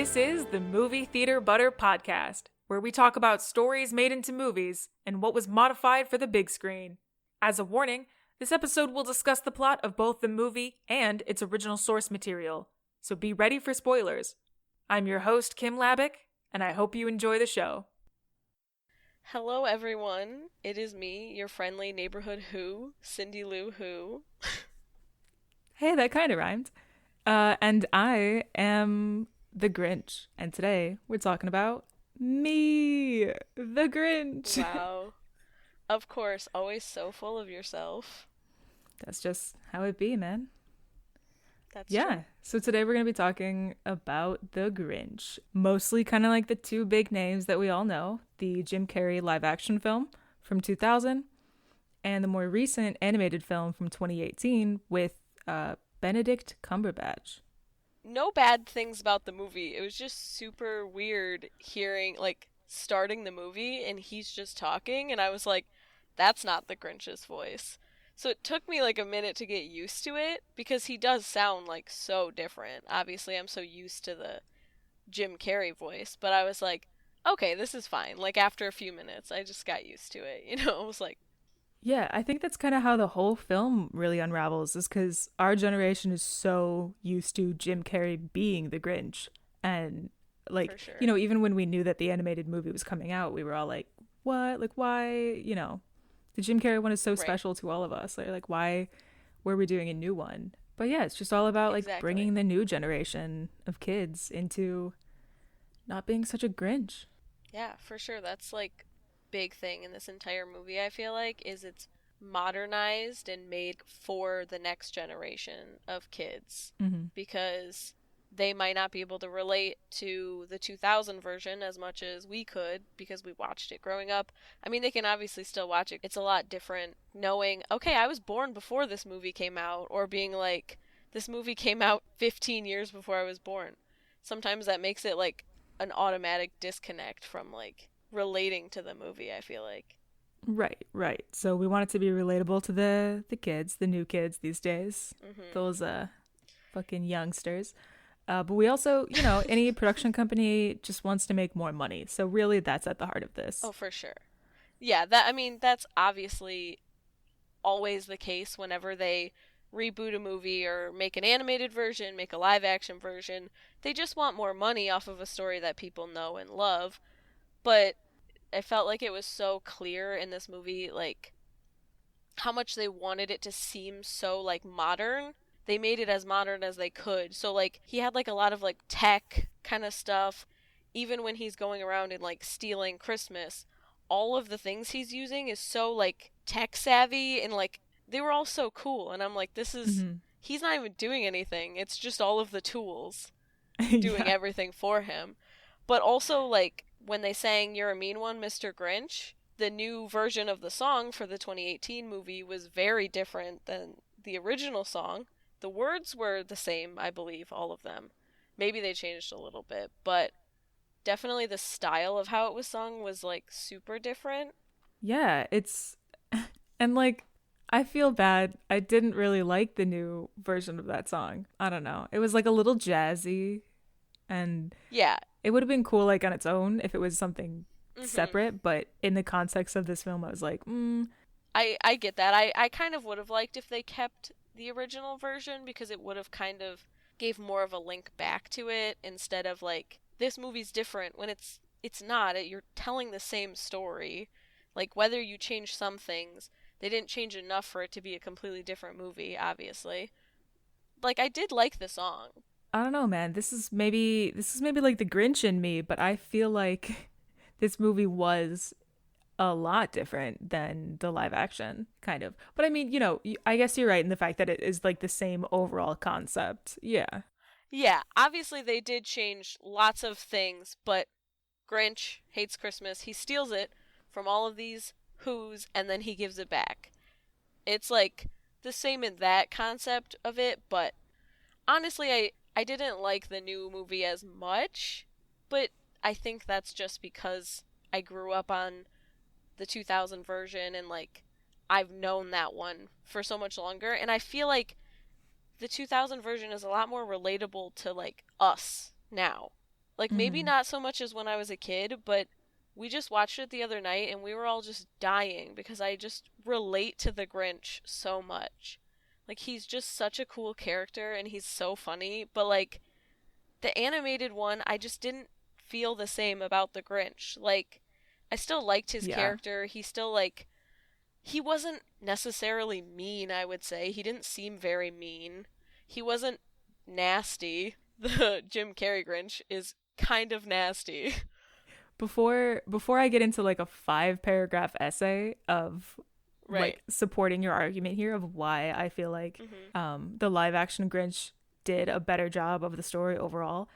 This is the Movie Theater Butter Podcast, where we talk about stories made into movies and what was modified for the big screen. As a warning, this episode will discuss the plot of both the movie and its original source material, so be ready for spoilers. I'm your host, Kim Labick, and I hope you enjoy the show. Hello everyone, it is me, your friendly neighborhood Who, Cindy Lou Who. Hey, that kind of rhymed. And I am the Grinch, and today we're talking about me, the Grinch. Wow. Of course, always so full of yourself. That's just how it be, man. That's Yeah, true. so today we're going to be talking about the Grinch. Mostly kind of like the two big names that we all know, the Jim Carrey live action film from 2000 and the more recent animated film from 2018 with Benedict Cumberbatch. No bad things about the movie. It was just super weird hearing, starting the movie and he's just talking, and I was like, that's not the Grinch's voice. So it took me a minute to get used to it because he does sound so different. Obviously, I'm so used to the Jim Carrey voice, but I was like, okay, this is fine. After a few minutes, I just got used to it. I was like, Yeah, I think that's kind of how the whole film really unravels, is because our generation is so used to Jim Carrey being the Grinch. And, for sure. even when we knew that the animated movie was coming out, we were all like, what? Why? The Jim Carrey one is so Right. special to all of us. Why were we doing a new one? But yeah, it's just all about, Exactly. bringing the new generation of kids into not being such a Grinch. Yeah, for sure. That's big thing in this entire movie, I feel like, is it's modernized and made for the next generation of kids Mm-hmm. because they might not be able to relate to the 2000 version as much as we could because we watched it growing up. I mean, they can obviously still watch it. It's a lot different knowing, okay, I was born before this movie came out, or being like, this movie came out 15 years before I was born. Sometimes that makes it an automatic disconnect from relating to the movie, I feel like. Right. So we want it to be relatable to the kids, the new kids these days, Mm-hmm. those fucking youngsters. But we also, any production company just wants to make more money. So really, that's at the heart of this. Oh, for sure. Yeah, that's obviously always the case whenever they reboot a movie or make an animated version, make a live action version. They just want more money off of a story that people know and love. But I felt like it was so clear in this movie, how much they wanted it to seem so modern. They made it as modern as they could. So he had a lot of tech kind of stuff. Even when he's going around and stealing Christmas, all of the things he's using is so tech savvy, and they were all so cool, and I'm like, this is Mm-hmm. he's not even doing anything. It's just all of the tools doing Yeah. everything for him. But also when they sang "You're a Mean One, Mr. Grinch," the new version of the song for the 2018 movie was very different than the original song. The words were the same, I believe, all of them. Maybe they changed a little bit, but definitely the style of how it was sung was super different. Yeah, it's and I feel bad. I didn't really like the new version of that song. I don't know. It was a little jazzy, and Yeah. it would have been cool on its own if it was something Mhm. separate, but in the context of this film I was like, I get that. I kind of would have liked if they kept the original version because it would have kind of gave more of a link back to it instead of this movie's different when it's not. You're telling the same story. Whether you change some things, they didn't change enough for it to be a completely different movie, obviously. I did like the song. I don't know, man. This is maybe the Grinch in me, but I feel like this movie was a lot different than the live action, kind of. But I mean, I guess you're right in the fact that it is the same overall concept. Yeah. Yeah, obviously they did change lots of things, but Grinch hates Christmas. He steals it from all of these Who's and then he gives it back. It's the same in that concept of it, but honestly, I didn't like the new movie as much, but I think that's just because I grew up on the 2000 version, and I've known that one for so much longer, and I feel like the 2000 version is a lot more relatable to us now. Like, maybe not so much as when I was a kid, but we just watched it the other night and we were all just dying because I just relate to the Grinch so much. Like, he's just such a cool character and he's so funny, but like, the animated one, I just didn't feel the same about the Grinch. Like, I still liked his character. He still, like, he wasn't necessarily mean, I would say. He didn't seem very mean. He wasn't nasty. The Jim Carrey Grinch is kind of nasty. Before I get into like a 5-paragraph essay of like supporting your argument here of why I feel like the live action Grinch did a better job of the story overall.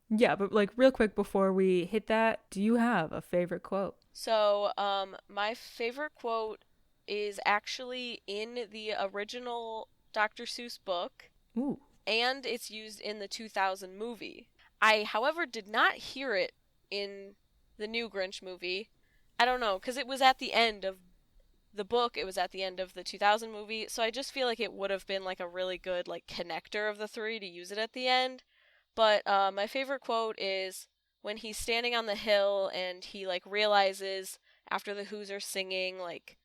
Yeah, but like real quick before we hit that, do you have a favorite quote? So, my favorite quote is actually in the original Dr. Seuss book. Ooh. And it's used in the 2000 movie. I, however, did not hear it in the new Grinch movie. I don't know, because it was at the end of the book, it was at the end of the 2000 movie, so I just feel like it would have been like a really good like connector of the three to use it at the end. But my favorite quote is when he's standing on the hill and he like realizes after the Who's are singing like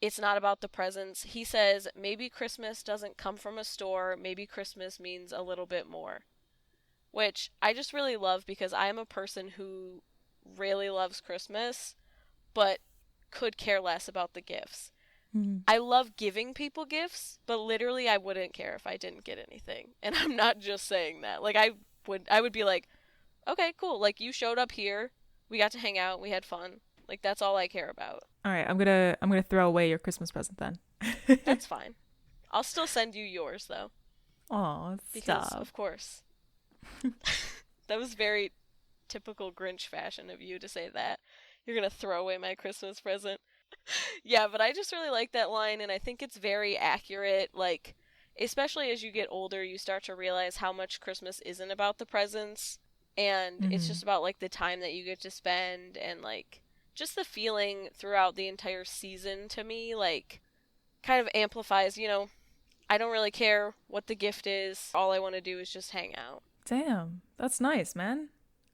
it's not about the presents. He says, maybe Christmas doesn't come from a store, maybe Christmas means a little bit more. Which I just really love because I am a person who really loves Christmas, but could care less about the gifts. I love giving people gifts, but literally I wouldn't care if I didn't get anything. And I'm not just saying that. Like I would be like, okay, cool. Like you showed up here, we got to hang out, we had fun. Like that's all I care about. All right, I'm gonna throw away your Christmas present then. That's fine. I'll still send you yours though. Oh, because of course. That was very typical Grinch fashion of you to say that. You're gonna throw away my Christmas present. Yeah, but I just really like that line, and I think it's very accurate. Like, especially as you get older, you start to realize how much Christmas isn't about the presents, and it's just about like the time that you get to spend, and like just the feeling throughout the entire season. To me, like, kind of amplifies. You know, I don't really care what the gift is. All I want to do is just hang out. Damn, that's nice, man.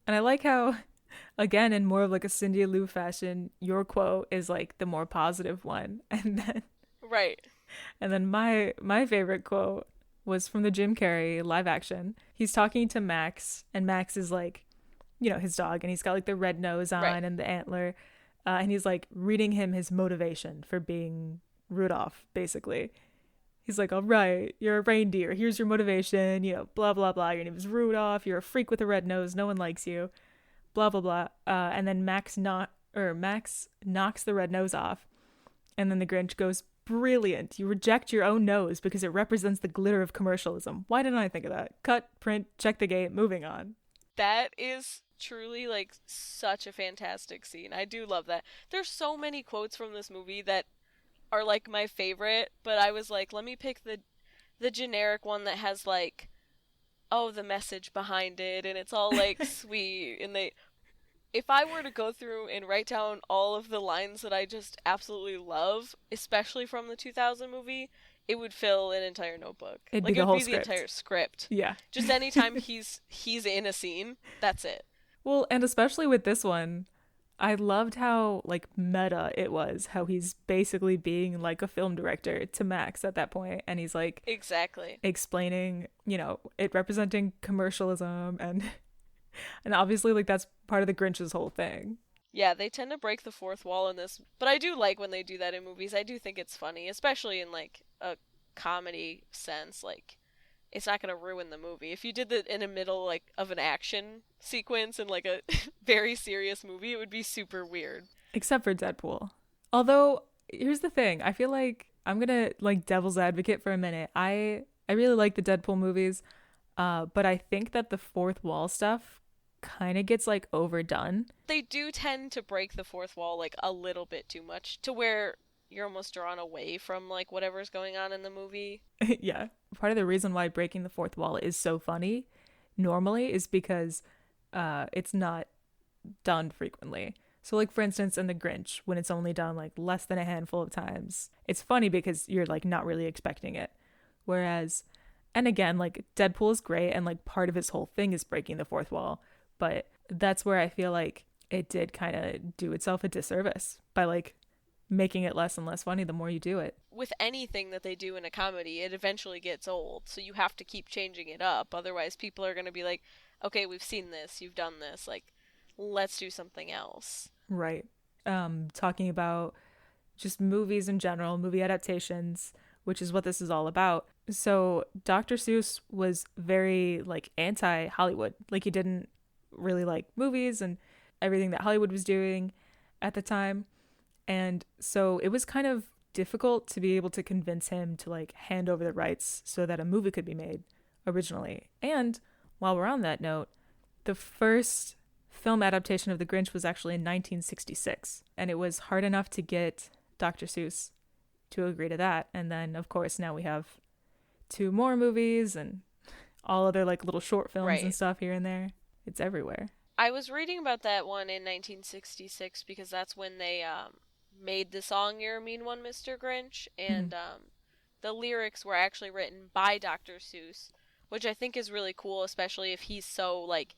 And I like how, again, in more of like a Cindy Lou fashion, your quote is like the more positive one. And then And then my favorite quote was from the Jim Carrey live action. He's talking to Max, and Max is like, you know, his dog, and he's got like the red nose on and the antler. And he's like reading him his motivation for being Rudolph, basically. He's like, all right, you're a reindeer. Here's your motivation, you know, blah, blah, blah. Your name is Rudolph. You're a freak with a red nose. No one likes you. Blah, blah, blah. And then Max knocks the red nose off. And then the Grinch goes, brilliant. You reject your own nose because it represents the glitter of commercialism. Why didn't I think of that? Cut, print, check the gate, moving on. That is truly like such a fantastic scene. I do love that. There's so many quotes from this movie that are like my favorite, but I was like, let me pick the generic one that has like, oh, the message behind it, and it's all like sweet, and if I were to go through and write down all of the lines that I just absolutely love, especially from the 2000 movie, it would fill an entire notebook. It'd be the whole script. The entire script. Yeah. Just anytime he's in a scene, that's it. Well, and especially with this one, I loved how like meta it was, how he's basically being like a film director to Max at that point, and he's like exactly explaining, you know, it representing commercialism, and obviously like that's part of the Grinch's whole thing. Yeah, they tend to break the fourth wall in this, but I do like when they do that in movies. I do think it's funny, especially in like a comedy sense. Like, it's not going to ruin the movie. If you did that in the middle like of an action sequence in like a very serious movie, it would be super weird. Except for Deadpool. Although, here's the thing. I feel like I'm going to like devil's advocate for a minute. I really like the Deadpool movies, but I think that the fourth wall stuff kind of gets like overdone. They do tend to break the fourth wall like a little bit too much to where you're almost drawn away from like whatever's going on in the movie. Yeah. Part of the reason why breaking the fourth wall is so funny normally is because it's not done frequently. So like for instance in The Grinch, when it's only done like less than a handful of times, it's funny because you're like not really expecting it. Whereas, and again, like Deadpool is great and like part of his whole thing is breaking the fourth wall. But that's where I feel like it did kind of do itself a disservice by like making it less and less funny the more you do it. With anything that they do in a comedy, it eventually gets old, so you have to keep changing it up. Otherwise, people are going to be like, okay, we've seen this, you've done this, like, let's do something else. Right. Talking about just movies in general, movie adaptations, which is what this is all about. So Dr. Seuss was very like anti-Hollywood. Like he didn't really like movies and everything that Hollywood was doing at the time. And so it was kind of difficult to be able to convince him to like hand over the rights so that a movie could be made originally. And while we're on that note, the first film adaptation of The Grinch was actually in 1966. And it was hard enough to get Dr. Seuss to agree to that. And then, of course, now we have 2 more movies and all other like little short films and stuff here and there. It's everywhere. I was reading about that one in 1966 because that's when they made the song "You're a Mean One, Mr. Grinch," and the lyrics were actually written by Dr. Seuss, which I think is really cool, especially if he's so like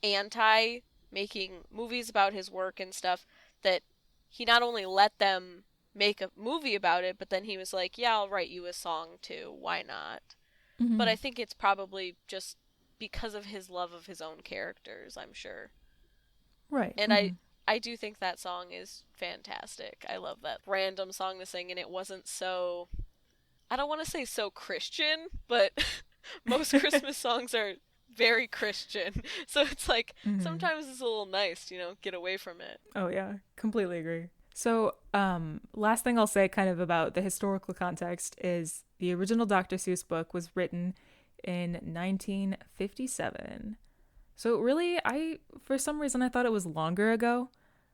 anti making movies about his work and stuff, that he not only let them make a movie about it, but then he was like, yeah, I'll write you a song too, why not? But I think it's probably just because of his love of his own characters, I'm sure. Right. And I do think that song is fantastic. I love that random song to sing, and it wasn't so, I don't want to say so Christian, but most Christmas songs are very Christian. So it's like, sometimes it's a little nice, get away from it. Oh yeah, completely agree. So last thing I'll say kind of about the historical context is the original Dr. Seuss book was written in 1957. So really, for some reason I thought it was longer ago.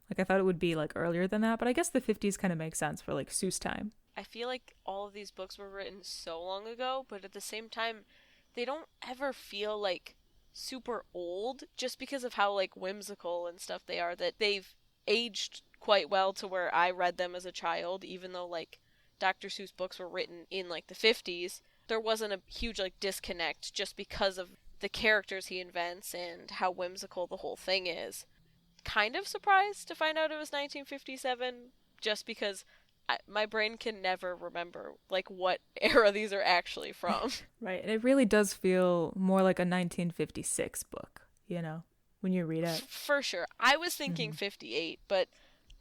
Like I thought it would be like earlier than that, but I guess the 50s kind of makes sense for like Seuss time. I feel like all of these books were written so long ago, but at the same time, they don't ever feel like super old just because of how like whimsical and stuff they are, that they've aged quite well to where I read them as a child, even though like Dr. Seuss books were written in like the 50s. There wasn't a huge like disconnect just because of the characters he invents and how whimsical the whole thing is. Kind of surprised to find out it was 1957, just because my brain can never remember like what era these are actually from. Right, and it really does feel more like a 1956 book, when you read it. For sure. I was thinking 58, but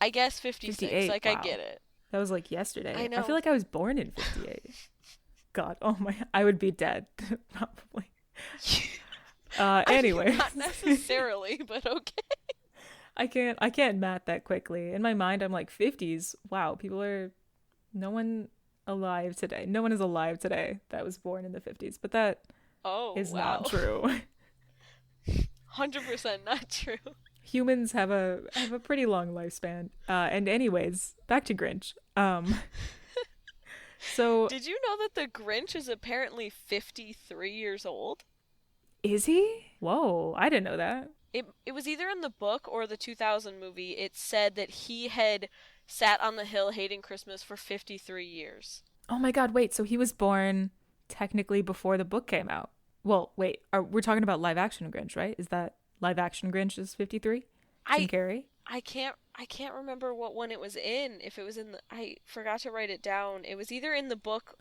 I guess 56. 58, like, wow. I get it. That was like yesterday. I know. I feel like I was born in 58. God, oh my, I would be dead, probably. Anyway. Not necessarily, but okay. I can't math that quickly. In my mind, I'm like 50s. Wow, no one alive today. No one is alive today that was born in the 50s, but that is not true. 100% not true. Humans have a pretty long lifespan. And anyways, back to Grinch. So did you know that the Grinch is apparently 53 years old? Is he? Whoa, I didn't know that. It was either in the book or the 2000 movie. It said that he had sat on the hill hating Christmas for 53 years. Oh my God, wait, so he was born technically before the book came out. Well, wait, we're talking about live action Grinch, right? Is that live action Grinch is 53? Jim Carrey? I can't remember what one it was in. If it was in I forgot to write it down. It was either in the book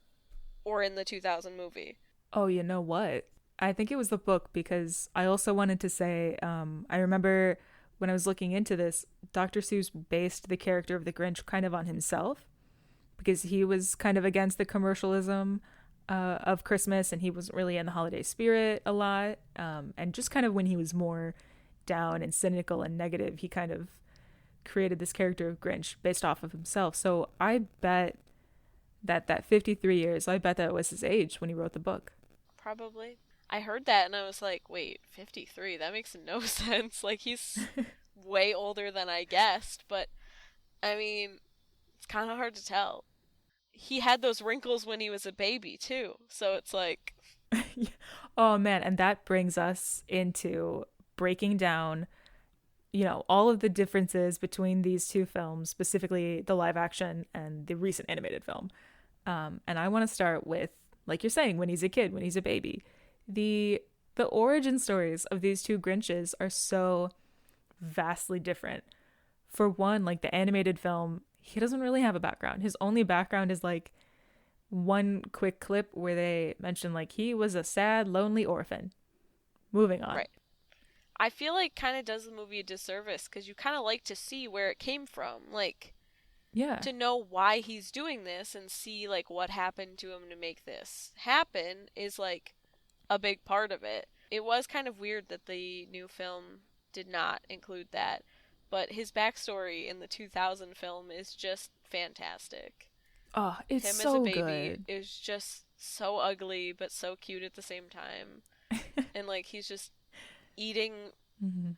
or in the 2000 movie. Oh, you know what? I think it was the book, because I also wanted to say, I remember when I was looking into this, Dr. Seuss based the character of the Grinch kind of on himself, because he was kind of against the commercialism of Christmas, and he wasn't really in the holiday spirit a lot. And just kind of when he was more down and cynical and negative, he kind of created this character of Grinch based off of himself. So I bet that 53 years, I bet that was his age when he wrote the book. Probably. I heard that and I was like, wait, 53? That makes no sense. Like, he's way older than I guessed, but I mean, it's kind of hard to tell. He had those wrinkles when he was a baby too, so it's like... Oh man, and that brings us into breaking down, all of the differences between these two films, specifically the live action and the recent animated film. And I want to start with, like you're saying, when he's a kid, when he's a baby. The The origin stories of these two Grinches are so vastly different. For one, like the animated film, he doesn't really have a background. His only background is like one quick clip where they mention like he was a sad, lonely orphan. Moving on. Right. I feel like kind of does the movie a disservice because you kind of like to see where it came from. Like, Yeah. to know why he's doing this and see like what happened to him to make this happen is like a big part of it. It was kind of weird that the new film did not include that, but his backstory in the 2000 film is just fantastic. Oh, it's Him as a so baby good. is just so ugly but so cute at the same time. And like he's just eating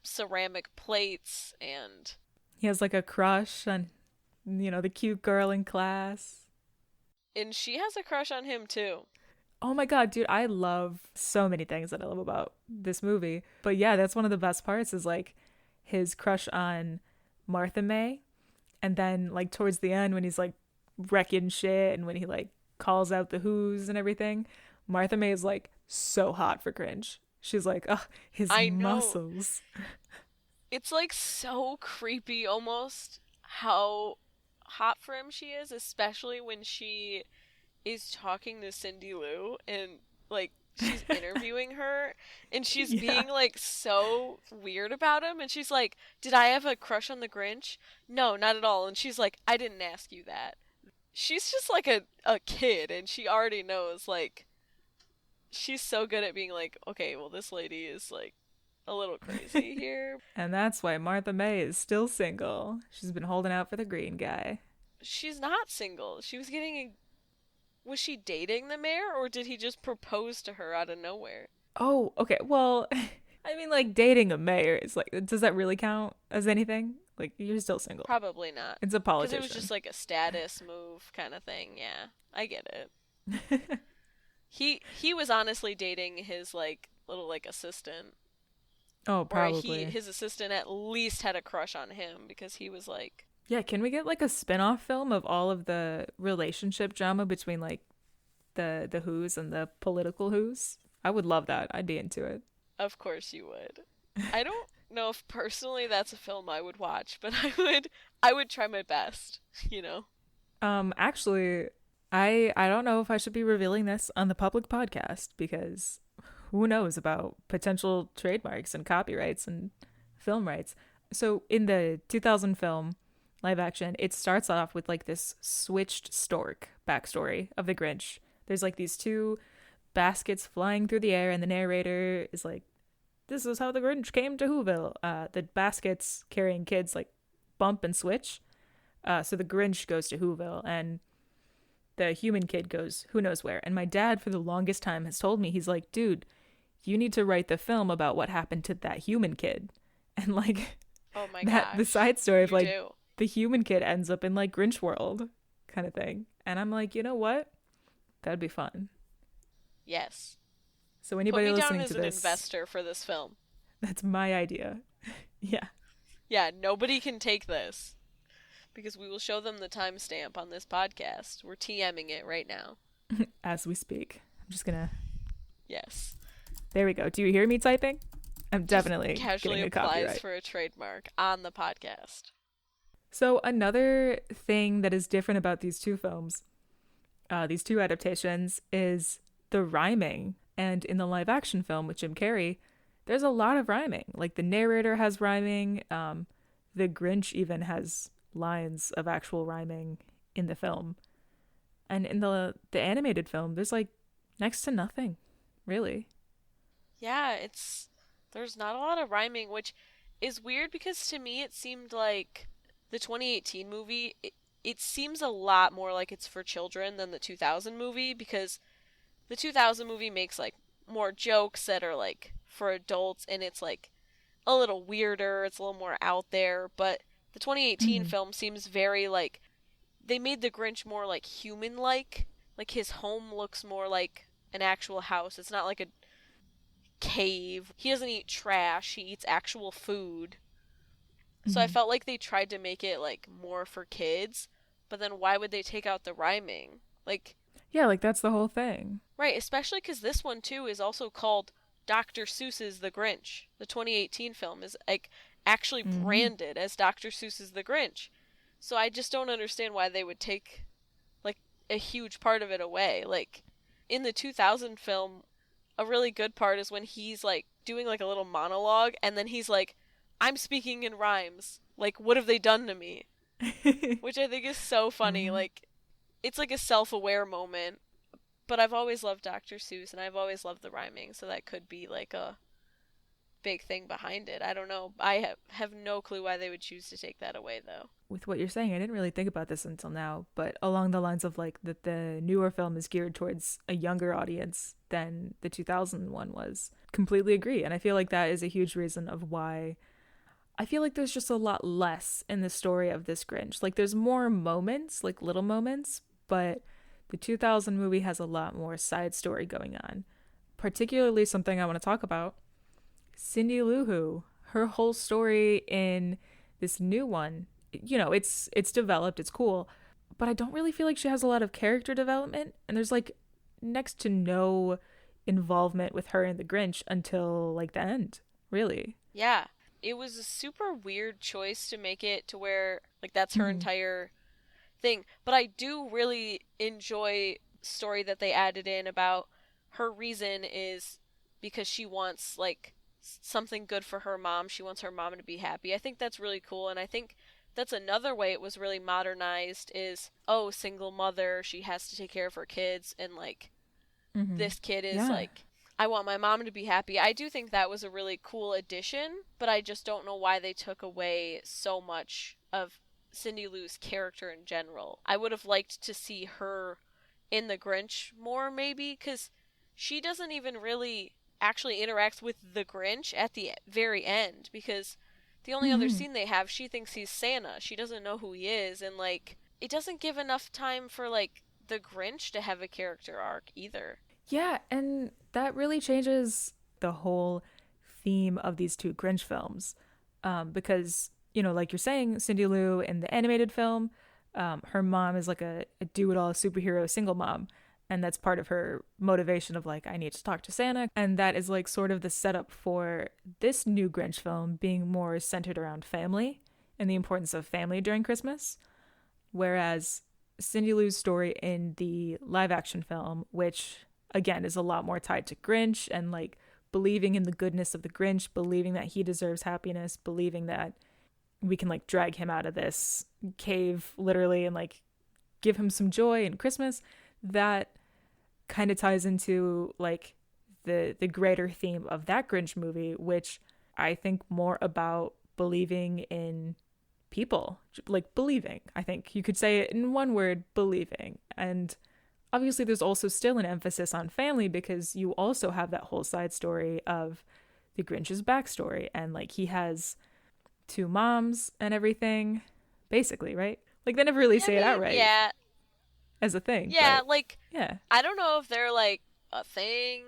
ceramic plates and He has like a crush on, the cute girl in class. she has a crush on him too. Oh my God, dude, I love so many things that I love about this movie. But yeah, that's one of the best parts is like his crush on Martha May. And then like towards the end when he's like wrecking shit and when he like calls out the Who's and everything, Martha May is like so hot for Grinch. She's like, oh, his I know. muscles. It's like so creepy almost how hot for him she is, especially when she is talking to Cindy Lou and like she's interviewing her and she's Yeah. being like so weird about him and she's like, "Did I have a crush on the Grinch?" "No, not at all." And she's like, "I didn't ask you that." She's just like a kid and she already knows like she's so good at being like, "Okay, well this lady is like a little crazy here." And that's why Martha May is still single. She's been holding out for the green guy. She's not single. She was was she dating the mayor or did he just propose to her out of nowhere? Oh, okay. Well, I mean, like dating a mayor is like, does that really count as anything? Like, you're still single. Probably not. It's a Because politician. it was just like a status move kind of thing. Yeah, I get it. He was honestly dating his like little like assistant. Oh, Or probably. his assistant at least had a crush on him because he was like, Yeah, can we get like a spin-off film of all of the relationship drama between like the Who's and the political Who's? I would love that. I'd be into it. of course you would. I don't know if personally that's a film I would watch, but I would try my best, you know. Actually, I don't know if I should be revealing this on the public podcast because who knows about potential trademarks and copyrights and film rights. So in the 2000 film live action, it starts off with like this switched stork backstory of the Grinch. There's like these two baskets flying through the air, and the narrator is like, "This is how the Grinch came to Whoville." The baskets carrying kids like bump and switch. So the Grinch goes to Whoville, and the human kid goes who knows where. And my dad, for the longest time, has told me, he's like, "Dude, you need to write the film about what happened to that human kid." And like, Oh my that gosh. the side story of You like do. the human kid ends up in like Grinch world kind of thing. And I'm like, you know what? That'd be fun. Yes. So Put anybody me down listening as to an this, investor for this film. that's my idea. Yeah. Yeah, nobody can take this. Because we will show them the timestamp on this podcast. We're TMing it right now. As we speak. I'm just gonna. Yes. There we go. Do you hear me typing? I'm definitely Just casually getting a applies copyright. for a trademark on the podcast. So another thing that is different about these two films, these two adaptations, is the rhyming. And in the live action film with Jim Carrey, there's a lot of rhyming. Like the narrator has rhyming. The Grinch even has lines of actual rhyming in the film. And in the animated film, there's like next to nothing, really. Yeah, there's not a lot of rhyming, which is weird because to me it seemed like the 2018 movie, it seems a lot more like it's for children than the 2000 movie because the 2000 movie makes like more jokes that are like for adults and it's like a little weirder, it's a little more out there, but the 2018 film seems very like they made the Grinch more like human-like. Like his home looks more like an actual house. It's not like a cave. He doesn't eat trash. He eats actual food. So I felt like they tried to make it like more for kids, but then why would they take out the rhyming? Like Yeah, like that's the whole thing. right, especially cuz this one too is also called Dr. Seuss's The Grinch. The 2018 film is like actually Mm-hmm. branded as Dr. Seuss's The Grinch. So I just don't understand why they would take like a huge part of it away. Like in the 2000 film, a really good part is when he's like doing like a little monologue and then he's like, I'm speaking in rhymes. Like, what have they done to me? Which I think is so funny. Mm-hmm. Like, it's like a self-aware moment. But I've always loved Dr. Seuss and I've always loved the rhyming, so that could be like a big thing behind it. I don't know. I have no clue why they would choose to take that away though. With what you're saying, I didn't really think about this until now, but along the lines of like that the newer film is geared towards a younger audience than the 2001 was. Completely agree. And I feel like that is a huge reason of why I feel like there's just a lot less in the story of this Grinch. Like there's more moments, like little moments, but the 2000 movie has a lot more side story going on. Particularly something I want to talk about, Cindy Lou Who, her whole story in this new one, it's developed, it's cool, but I don't really feel like she has a lot of character development, and there's like next to no involvement with her in the Grinch until like the end, really. Yeah. It was a super weird choice to make it to where like that's her Mm-hmm. entire thing. But I do really enjoy story that they added in about her reason is because she wants like something good for her mom. She wants her mom to be happy. I think that's really cool, and I think that's another way it was really modernized is oh, single mother, she has to take care of her kids and like Mm-hmm. this kid is Yeah. like I want my mom to be happy. I do think that was a really cool addition, but I just don't know why they took away so much of Cindy Lou's character in general. I would have liked to see her in the Grinch more maybe cuz she doesn't even really actually interact with the Grinch at the very end because the only other Mm-hmm. scene they have she thinks he's Santa. She doesn't know who he is and like it doesn't give enough time for like the Grinch to have a character arc either. Yeah, and that really changes the whole theme of these two Grinch films. Because, like you're saying, Cindy Lou in the animated film, her mom is like a do it all superhero single mom. And that's part of her motivation of like, I need to talk to Santa. And that is like sort of the setup for this new Grinch film being more centered around family and the importance of family during Christmas. Whereas Cindy Lou's story in the live action film, which again is a lot more tied to Grinch and like believing in the goodness of the Grinch, believing that he deserves happiness, believing that we can like drag him out of this cave literally and like give him some joy in Christmas, that kind of ties into like the greater theme of that Grinch movie, which I think more about believing in people, like believing. I think you could say it in one word, believing. And obviously there's also still an emphasis on family because you also have that whole side story of the Grinch's backstory, and like he has two moms and everything, basically, right? Like they never really I say it mean, outright yeah, as a thing, yeah, but like yeah. I don't know if they're like a thing.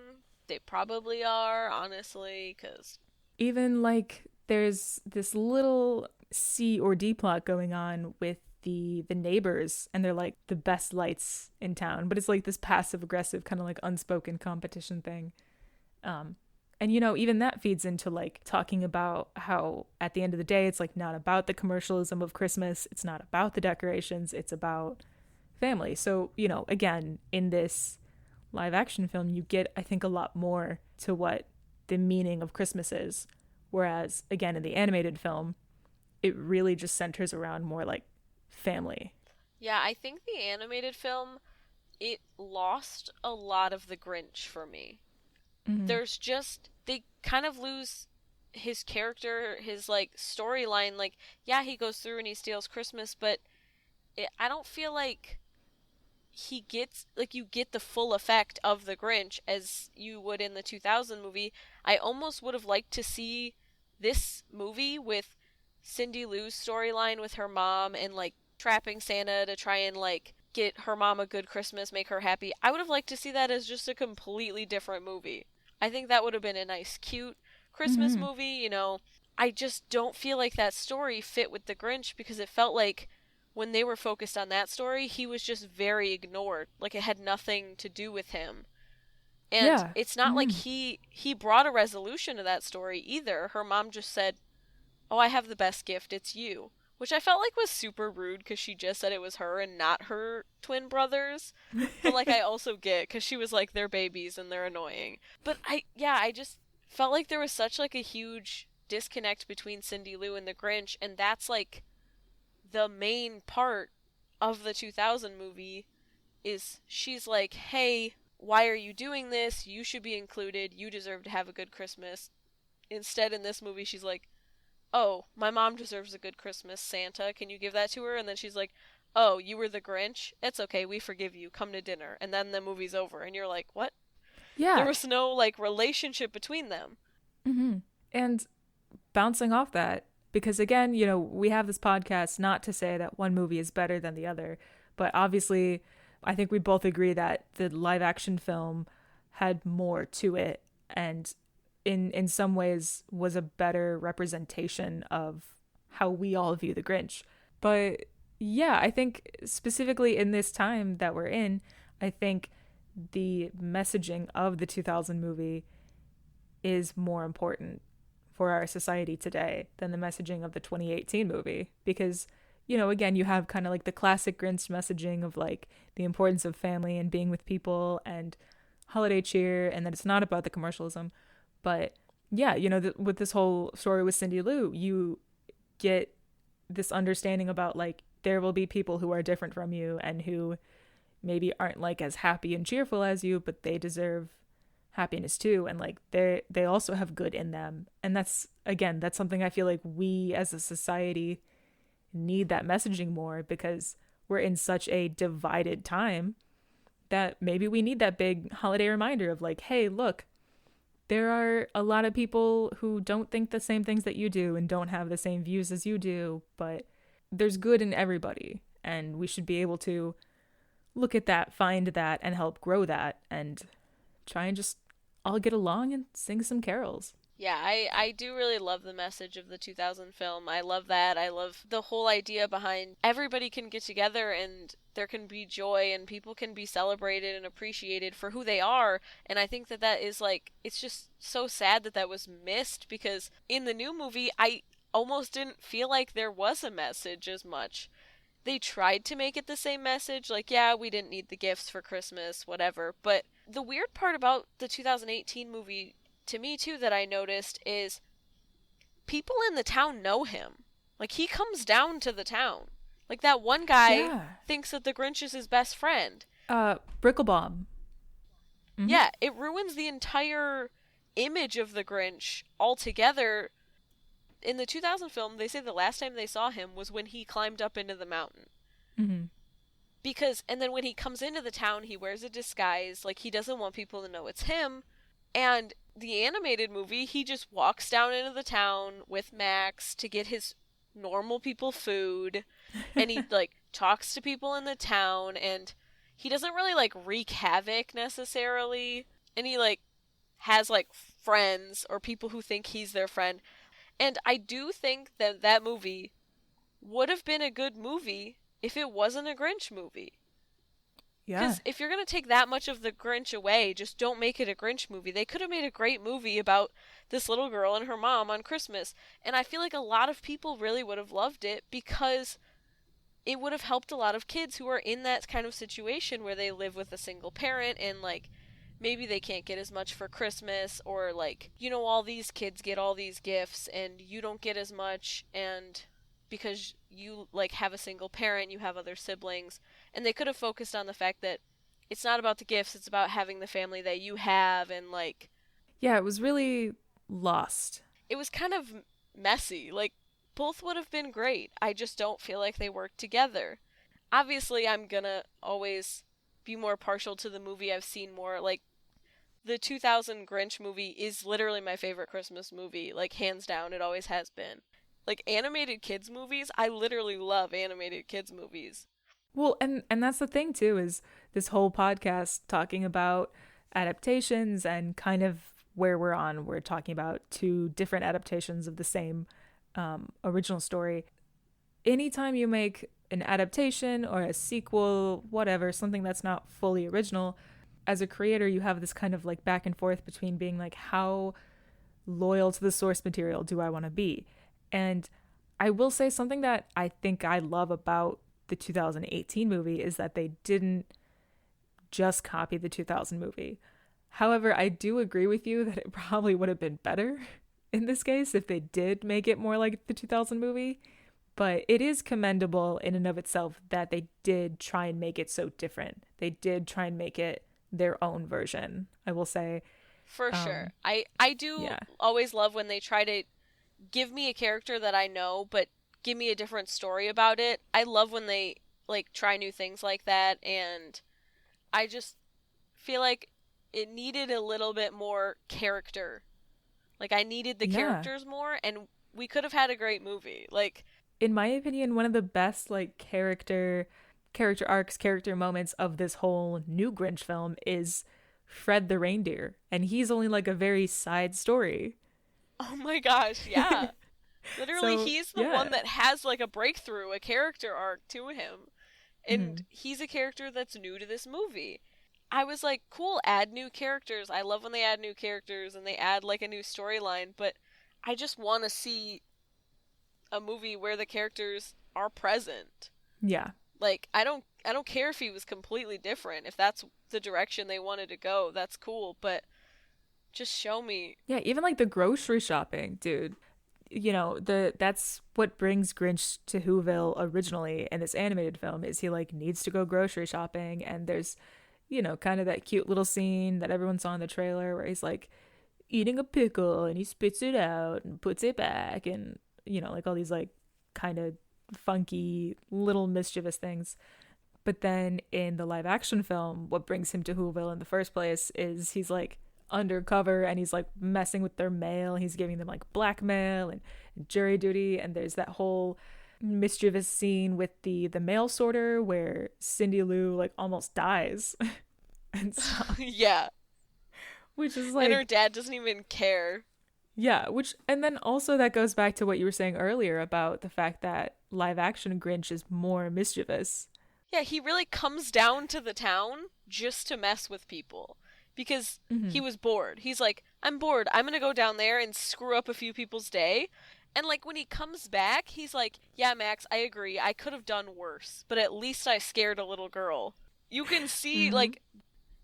They probably are, honestly, because Even like there's this little C or D plot going on with the neighbors, and they're like the best lights in town, but it's like this passive aggressive kind of like unspoken competition thing. um and even that feeds into like talking about how at the end of the day it's like not about the commercialism of Christmas, it's not about the decorations, it's about family. So again, in this live action film you get, I think, a lot more to what the meaning of Christmas is, whereas again in the animated film it really just centers around more like family. yeah, I think the animated film it lost a lot of the Grinch for me. Mm-hmm. There's just they kind of lose his character, his like storyline. Like, yeah, he goes through and he steals Christmas, but I don't feel like he gets like you get the full effect of the Grinch as you would in the 2000 movie. I almost would have liked to see this movie with Cindy Lou's storyline with her mom and like trapping Santa to try and like get her mom a good Christmas, make her happy. I would have liked to see that as just a completely different movie. I think that would have been a nice, cute Christmas Mm-hmm. movie. I just don't feel like that story fit with the Grinch because it felt like when they were focused on that story, he was just very ignored. Like it had nothing to do with him. And Yeah. it's not like he brought a resolution to that story either. Her mom just said, "Oh, I have the best gift. It's you." Which I felt like was super rude because she just said it was her and not her twin brothers. But like I also get because she was like they're babies and they're annoying. But I just felt like there was such like a huge disconnect between Cindy Lou and the Grinch, and that's like the main part of the 2000 movie is she's like, "Hey, why are you doing this? You should be included. You deserve to have a good Christmas." Instead, in this movie, she's like, "Oh, my mom deserves a good Christmas, Santa. Can you give that to her?" And then she's like, "Oh, you were the Grinch? It's okay, we forgive you. Come to dinner." And then the movie's over, and you're like, "What?" There Yeah. was no like relationship between them. And bouncing off that, because again, we have this podcast not to say that one movie is better than the other, but obviously, I think we both agree that the live action film had more to it and in some ways was a better representation of how we all view the Grinch. But yeah, I think specifically in this time that we're in, I think the messaging of the 2000 movie is more important for our society today than the messaging of the 2018 movie because again you have kind of like the classic Grinch messaging of like the importance of family and being with people and holiday cheer and that it's not about the commercialism. But yeah, with this whole story with Cindy Lou, you get this understanding about like there will be people who are different from you and who maybe aren't like as happy and cheerful as you, but they deserve happiness too, and like they also have good in them. And that's something I feel like we as a society need that messaging more because we're in such a divided time that maybe we need that big holiday reminder of like, hey, look, there are a lot of people who don't think the same things that you do and don't have the same views as you do, but there's good in everybody and we should be able to look at that, find that, and help grow that and try and just all get along and sing some carols. Yeah, I do really love the message of the 2000 film. I love that. I love the whole idea behind everybody can get together and there can be joy and people can be celebrated and appreciated for who they are. And I think that that is like, it's just so sad that that was missed because in the new movie, I almost didn't feel like there was a message as much. They tried to make it the same message, like, yeah, we didn't need the gifts for Christmas, whatever. But the weird part about the 2018 movie to me too that I noticed is people in the town know him. Like he comes down to the town. Like that one guy Yeah. thinks that the Grinch is his best friend. Bricklebomb. Mm-hmm. Yeah, it ruins the entire image of the Grinch altogether. In the 2000 film, they say the last time they saw him was when he climbed up into the mountain. Mm-hmm. Because, and then when he comes into the town, he wears a disguise. Like, he doesn't want people to know it's him. And the animated movie, he just walks down into the town with Max to get his normal people food. And he, like, talks to people in the town. And he doesn't really, like, wreak havoc necessarily. And he, like, has, like, friends or people who think he's their friend. And I do think that that movie would have been a good movie if it wasn't a Grinch movie. Yeah. Because if you're going to take that much of the Grinch away, just don't make it a Grinch movie. They could have made a great movie about this little girl and her mom on Christmas. And I feel like a lot of people really would have loved it because it would have helped a lot of kids who are in that kind of situation where they live with a single parent and, like, maybe they can't get as much for Christmas or, like, all these kids get all these gifts and you don't get as much and because you, like, have a single parent, you have other siblings. And they could have focused on the fact that it's not about the gifts, it's about having the family that you have and, like... Yeah, it was really lost. It was kind of messy. Like, both would have been great. I just don't feel like they worked together. Obviously, I'm gonna always be more partial to the movie I've seen more. Like, the 2000 Grinch movie is literally my favorite Christmas movie. Like, hands down, it always has been. Like, animated kids movies, I literally love animated kids movies. Well, and that's the thing too, is this whole podcast talking about adaptations and kind of where we're talking about two different adaptations of the same original story. Anytime you make an adaptation or a sequel, whatever, something that's not fully original, as a creator, you have this kind of like back and forth between being like, how loyal to the source material do I want to be? And I will say something that I think I love about the 2018 movie is that they didn't just copy the 2000 movie. However, I do agree with you that it probably would have been better in this case if they did make it more like the 2000 movie. But it is commendable in and of itself that they did try and make it so different. They did try and make it their own version, I will say. For sure. I do always love when they try to give me a character that I know, but give me a different story about it. I love when they, like, try new things like that, and I just feel like it needed a little bit more character. Like, I needed the characters more, and we could have had a great movie. Like, in my opinion, one of the best, like, character arcs, character moments of this whole new Grinch film is Fred the reindeer, and he's only like a very side story. Oh my gosh, yeah. Literally, so, he's the one that has like a breakthrough, a character arc to him. And he's a character that's new to this movie. I was like, cool, add new characters. I love when they add new characters and they add like a new storyline, but I just want to see a movie where the characters are present. Yeah. Like, I don't care if he was completely different. If that's the direction they wanted to go, that's cool, but just show me. Yeah, even like the grocery shopping, dude. You know, that's what brings Grinch to Whoville originally in this animated film is he like needs to go grocery shopping, and there's, you know, kind of that cute little scene that everyone saw in the trailer where he's like eating a pickle and he spits it out and puts it back, and you know, like all these like kind of funky little mischievous things. But then in the live action film, what brings him to Whoville in the first place is he's like undercover and he's like messing with their mail. He's giving them like blackmail and jury duty, and there's that whole mischievous scene with the mail sorter where Cindy Lou like almost dies and stuff. Yeah, which is like, and her dad doesn't even care. Yeah, which, and then also that goes back to what you were saying earlier about the fact that live action Grinch is more mischievous. Yeah, he really comes down to the town just to mess with people because he was bored. He's like, I'm bored. I'm going to go down there and screw up a few people's day. And like when he comes back, he's like, yeah, Max, I agree. I could have done worse, but at least I scared a little girl. You can see like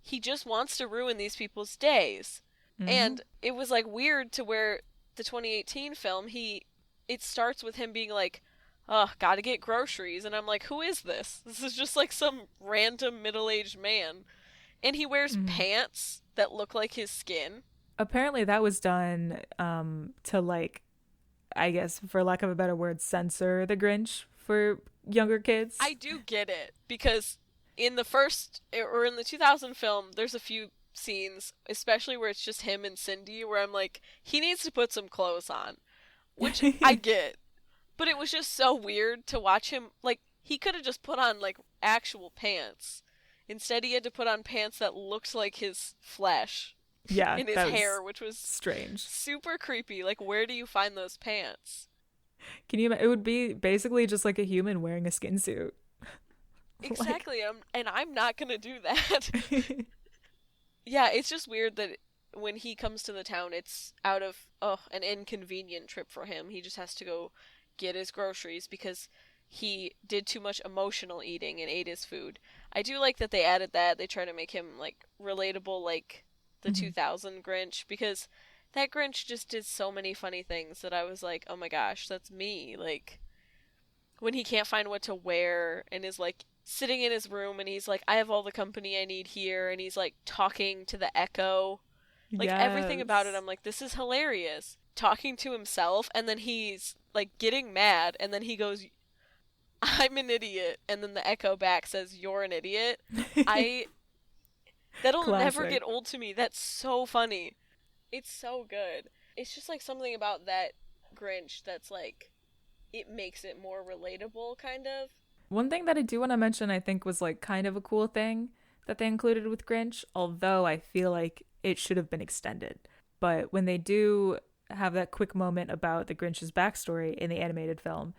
he just wants to ruin these people's days. And it was like weird to where the 2018 film, it starts with him being like, oh, gotta get groceries. And I'm like, who is this? This is just like some random middle-aged man. And he wears pants that look like his skin. Apparently that was done to like, I guess for lack of a better word, censor the Grinch for younger kids. I do get it because in the 2000 film, there's a few scenes, especially where it's just him and Cindy, where I'm like, he needs to put some clothes on, which I get, but it was just so weird to watch him. Like, he could have just put on like actual pants. Instead, he had to put on pants that looked like his flesh, and his hair, which was strange, super creepy. Like, where do you find those pants? Can you? It would be basically just like a human wearing a skin suit. Exactly, and I'm not gonna do that. Yeah, it's just weird that when he comes to the town, it's out of an inconvenient trip for him. He just has to go get his groceries because he did too much emotional eating and ate his food. I do like that they added that. They try to make him like relatable like the 2000 Grinch, because that Grinch just did so many funny things that I was like, oh my gosh, that's me. Like when he can't find what to wear and is like sitting in his room and he's like, I have all the company I need here, and he's like talking to the echo. Like everything about it, I'm like, this is hilarious. Talking to himself, and then he's like getting mad, and then he goes, I'm an idiot, and then the echo back says, you're an idiot. That'll never get old to me. That's so funny. It's so good. It's just like something about that Grinch that's like, it makes it more relatable, kind of. One thing that I do want to mention, I think, was like kind of a cool thing that they included with Grinch, although I feel like it should have been extended. But when they do have that quick moment about the Grinch's backstory in the animated film,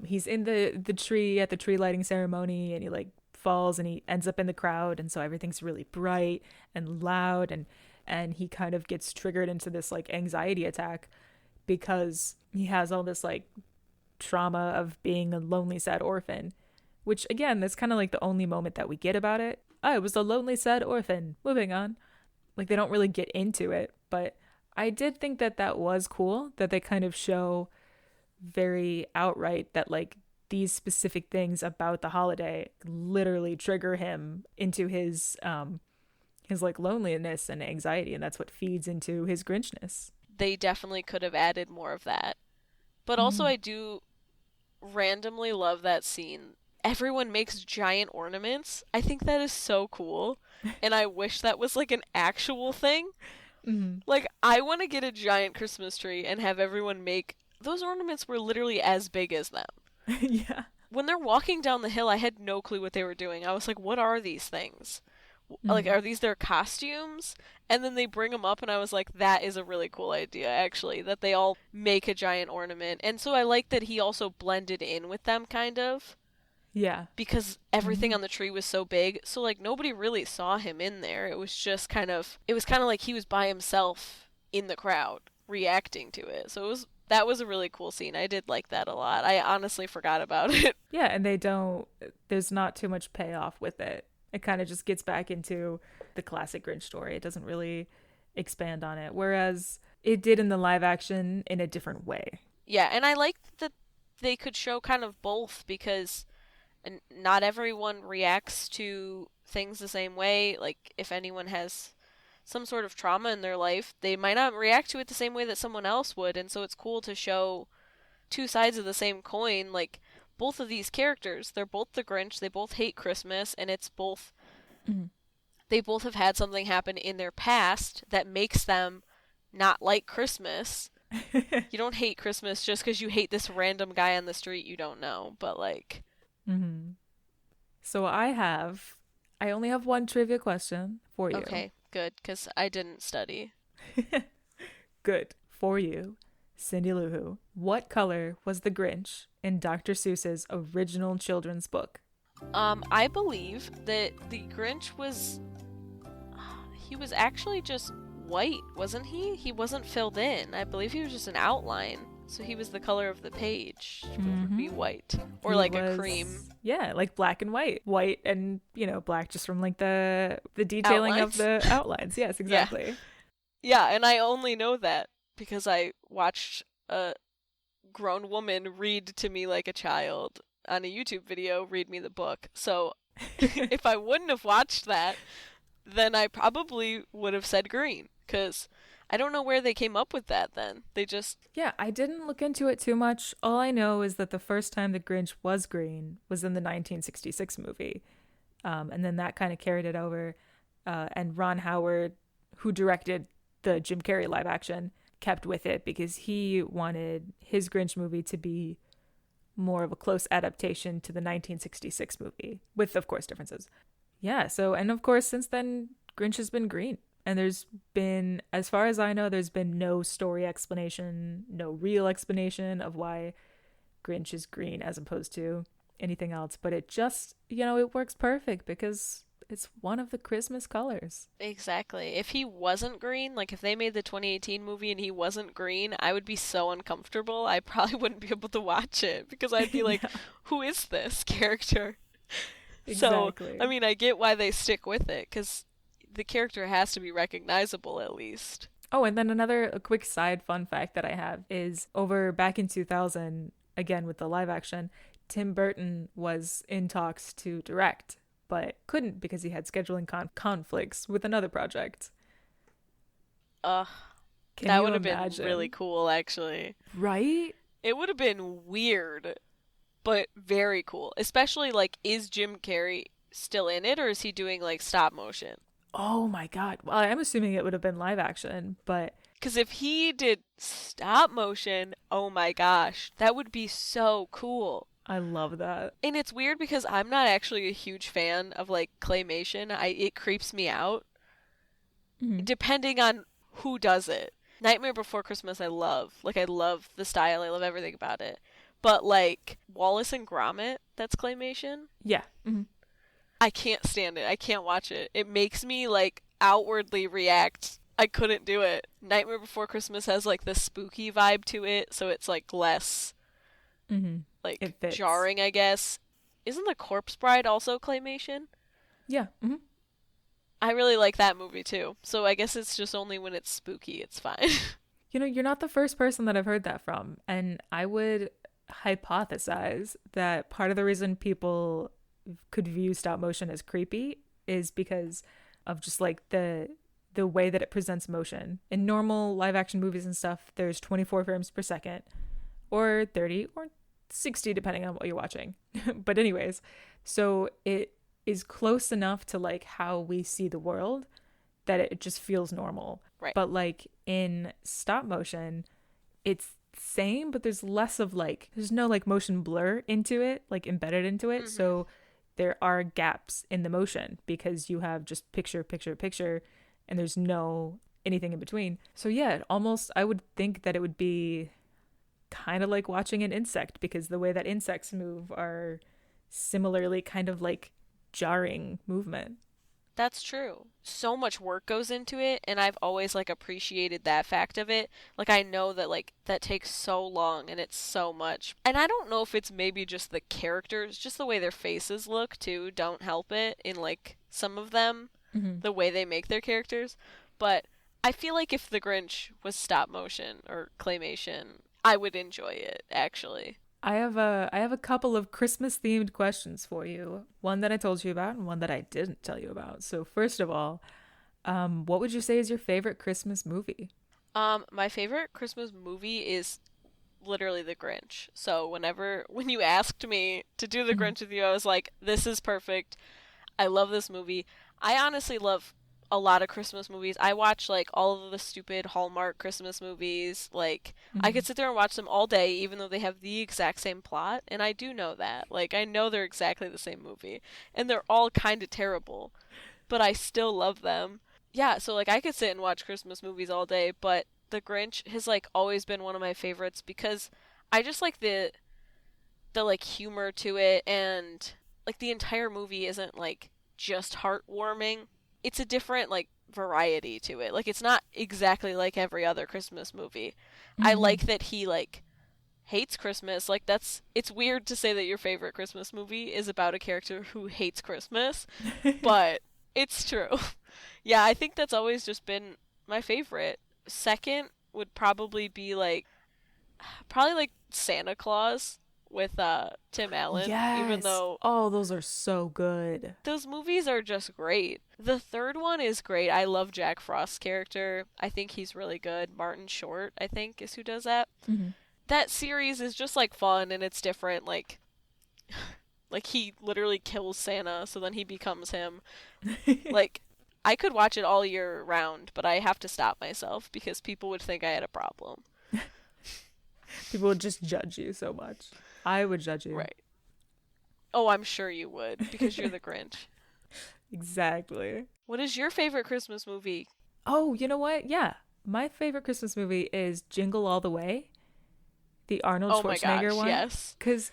he's in the tree at the tree lighting ceremony, and he like falls and he ends up in the crowd, and so everything's really bright and loud, and he kind of gets triggered into this like anxiety attack because he has all this like trauma of being a lonely sad orphan, which again, that's kind of like the only moment that we get about it. I was a lonely sad orphan, moving on. Like, they don't really get into it, but I did think that that was cool, that they kind of show very outright that like these specific things about the holiday literally trigger him into his like loneliness and anxiety, and that's what feeds into his Grinchness. They definitely could have added more of that. But also I do randomly love that scene. Everyone makes giant ornaments. I think that is so cool. And I wish that was like an actual thing. Like, I want to get a giant Christmas tree and have everyone make... Those ornaments were literally as big as them. Yeah. When they're walking down the hill, I had no clue what they were doing. I was like, what are these things? Like, are these their costumes? And then they bring them up, and I was like, that is a really cool idea, actually, that they all make a giant ornament. And so I like that he also blended in with them, kind of. Yeah. Because everything on the tree was so big, so, like, nobody really saw him in there. It was just kind of like he was by himself in the crowd, reacting to it. So that was a really cool scene. I did like that a lot. I honestly forgot about it. Yeah, and there's not too much payoff with it. It kind of just gets back into the classic Grinch story. It doesn't really expand on it, whereas it did in the live action in a different way. Yeah, and I liked that they could show kind of both, because not everyone reacts to things the same way. Like, if anyone has some sort of trauma in their life, they might not react to it the same way that someone else would, and so it's cool to show two sides of the same coin. Like, both of these characters, they're both the Grinch, they both hate Christmas, and it's both... They both have had something happen in their past that makes them not like Christmas. You don't hate Christmas just because you hate this random guy on the street you don't know, but like... So I only have one trivia question for you. Okay, good, because I didn't study. Good. For you, Cindy Lou Who, what color was the Grinch in Dr. Seuss's original children's book? I believe that the Grinch was... He was actually just white, wasn't he? He wasn't filled in. I believe he was just an outline. So he was the color of the page, which would be white. Or He like was, a cream. Yeah, like black and white. White and, black just from like the detailing Outlines? of the outlines. Yes, exactly. Yeah, and I only know that because I watched a grown woman read to me like a child on a YouTube video, read me the book. So if I wouldn't have watched that, then I probably would have said green, because I don't know where they came up with that then. They just... Yeah, I didn't look into it too much. All I know is that the first time the Grinch was green was in the 1966 movie. And then that kind of carried it over. And Ron Howard, who directed the Jim Carrey live action, kept with it because he wanted his Grinch movie to be more of a close adaptation to the 1966 movie, with, of course, differences. Yeah, so, and of course, since then, Grinch has been green. And there's been, as far as I know, there's been no story explanation, no real explanation of why Grinch is green as opposed to anything else. But it just, it works perfect because it's one of the Christmas colors. Exactly. If he wasn't green, like if they made the 2018 movie and he wasn't green, I would be so uncomfortable. I probably wouldn't be able to watch it because I'd be like, who is this character? Exactly. So, I mean, I get why they stick with it, because the character has to be recognizable at least. Oh, and then a quick side fun fact that I have is back in 2000, again with the live action, Tim Burton was in talks to direct, but couldn't because he had scheduling conflicts with another project. That would have been really cool, actually. Right? It would have been weird, but very cool. Especially, like, is Jim Carrey still in it, or is he doing, like, stop motion? Oh my god. Well, I'm assuming it would have been live action, but... Because if he did stop motion, oh my gosh, that would be so cool. I love that. And it's weird because I'm not actually a huge fan of, like, claymation. It creeps me out. Depending on who does it. Nightmare Before Christmas I love. Like, I love the style. I love everything about it. But, like, Wallace and Gromit, that's claymation. Yeah. I can't stand it. I can't watch it. It makes me like outwardly react. I couldn't do it. Nightmare Before Christmas has like the spooky vibe to it, so it's like less Mm-hmm. like It fits. jarring, I guess. Isn't The Corpse Bride also claymation? Yeah. Mm-hmm. I really like that movie too. So I guess it's just only when it's spooky it's fine. You know, you're not the first person that I've heard that from. And I would hypothesize that part of the reason people could view stop motion as creepy is because of just like the way that it presents motion. In normal live action movies and stuff, there's 24 frames per second or 30 or 60 depending on what you're watching. But anyways, so it is close enough to like how we see the world that it just feels normal. Right. But like in stop motion, it's same, but there's less of like there's no like motion blur into it, like embedded into it. Mm-hmm. So there are gaps in the motion because you have just picture, picture, picture, and there's no anything in between. So yeah, almost I would think that it would be kind of like watching an insect because the way that insects move are similarly kind of like jarring movement. That's true. So much work goes into it, and I've always like appreciated that fact of it. Like I know that like that takes so long and it's so much. And I don't know if it's maybe just the characters, just the way their faces look too, don't help it in like some of them, Mm-hmm. the way they make their characters. But I feel like if The Grinch was stop motion or claymation, I would enjoy it actually. I have a couple of Christmas themed questions for you. One that I told you about and one that I didn't tell you about. So first of all, what would you say is your favorite Christmas movie? My favorite Christmas movie is literally The Grinch. So when you asked me to do The Mhm. Grinch with you, I was like, this is perfect. I love this movie. I honestly love a lot of Christmas movies. I watch like all of the stupid Hallmark Christmas movies. Like I Mhm. could sit there and watch them all day even though they have the exact same plot, and I do know that. Like I know they're exactly the same movie and they're all kind of terrible, but I still love them. Yeah, so like I could sit and watch Christmas movies all day, but The Grinch has like always been one of my favorites because I just like the like humor to it, and like the entire movie isn't like just heartwarming. It's a different like variety to it. Like it's not exactly like every other Christmas movie. I Mhm. like that he like hates Christmas. Like it's weird to say that your favorite Christmas movie is about a character who hates Christmas, but it's true. Yeah, I think that's always just been my favorite. Second would probably be like probably like Santa Claus with Tim Allen, even Yes. though Oh, those are so good. those movies are just great. The third one is great. I love Jack Frost's character. I think he's really good. Martin Short, I think, is who does that. Mhm. That series is just like fun and it's different. Like he literally kills Santa, so then he becomes him. Like I could watch it all year round, but I have to stop myself because people would think I had a problem. People would just judge you so much. I would judge you. Right. Oh, I'm sure you would because you're the Grinch. Exactly. What is your favorite Christmas movie? Oh, you know what? Yeah. My favorite Christmas movie is Jingle All the Way, the Arnold Oh my Schwarzenegger gosh, one. yes. Because